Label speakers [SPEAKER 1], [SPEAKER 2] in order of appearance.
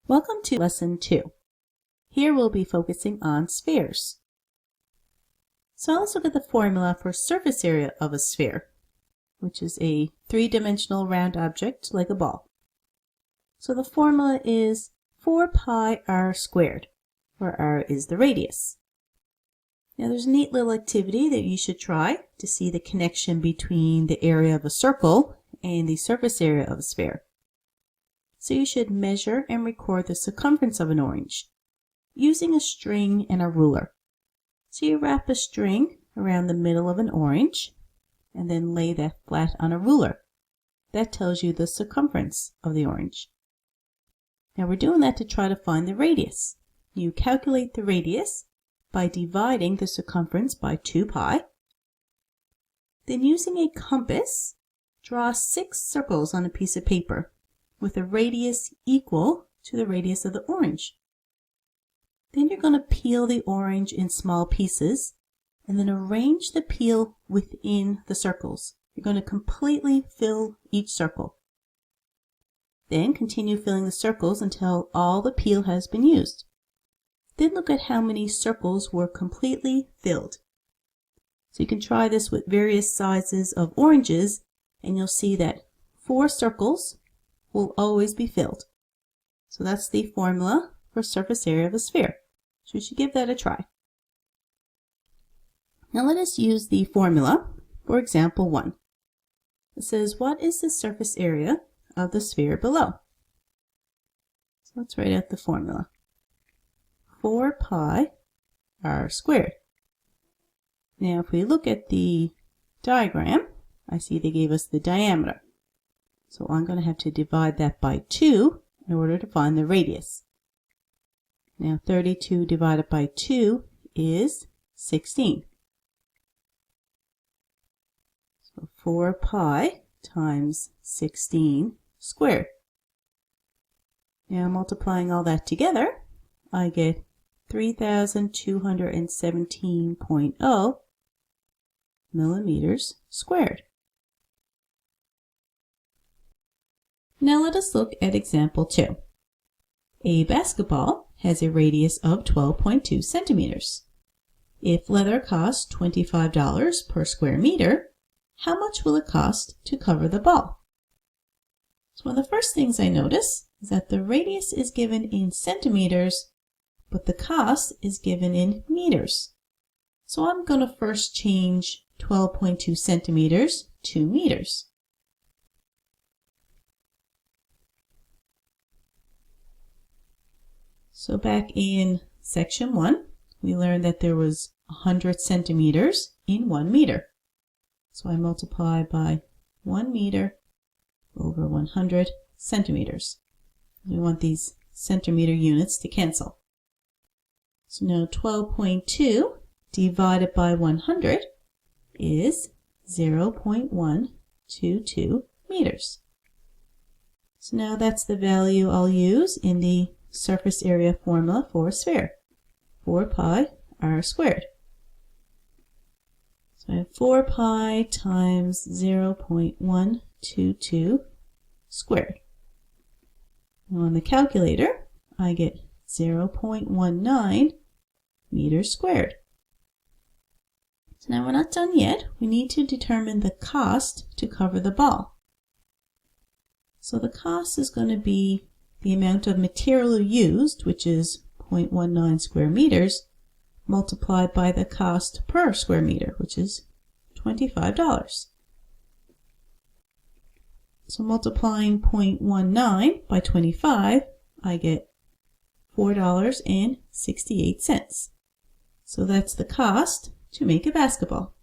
[SPEAKER 1] Welcome to Lesson 2. Here we'll be focusing on spheres. So let's look at the formula for surface area of a sphere, which is a three-dimensional round object like a ball. So the formula is 4 pi r squared, where r is the radius. Now there's a neat little activity that you should try to see the connection between the area of a circle and the surface area of a sphere. So you should measure and record the circumference of an orange using a string and a ruler. So you wrap a string around the middle of an orange and then lay that flat on a ruler. That tells you the circumference of the orange. Now we're doing that to try to find the radius. You calculate the radius by dividing the circumference by 2 pi. Then using a compass, draw 6 circles on a piece of paper with a radius equal to the radius of the orange. Then you're going to peel the orange in small pieces and then arrange the peel within the circles. You're going to completely fill each circle. Then continue filling the circles until all the peel has been used. Then look at how many circles were completely filled. So you can try this with various sizes of oranges and you'll see that 4 circles will always be filled. So that's the formula for surface area of a sphere. So you should give that a try. Now let us use the formula for example 1. It says, what is the surface area of the sphere below? So let's write out the formula. 4 pi r squared. Now if we look at the diagram, I see they gave us the diameter. So I'm going to have to divide that by 2 in order to find the radius. Now 32 divided by 2 is 16. So 4 pi times 16 squared. Now multiplying all that together, I get 3,217.0 millimeters squared. Now let us look at example 2. A basketball has a radius of 12.2 centimeters. If leather costs $25 per square meter, how much will it cost to cover the ball? So one of the first things I notice is that the radius is given in centimeters, but the cost is given in meters. So I'm going to first change 12.2 centimeters to meters. So back in section 1, we learned that there was 100 centimeters in 1 meter. So I multiply by 1 meter over 100 centimeters. We want these centimeter units to cancel. So now 12.2 divided by 100 is 0.122 meters. So now that's the value I'll use in the surface area formula for a sphere, 4 pi r squared. So I have 4 pi times 0.122 squared. Now on the calculator, I get 0.19 meters squared. So now we're not done yet. We need to determine the cost to cover the ball. So the cost is going to be the amount of material used, which is 0.19 square meters, multiplied by the cost per square meter, which is $25. So multiplying 0.19 by 25, I get $4.68. So that's the cost to make a basketball.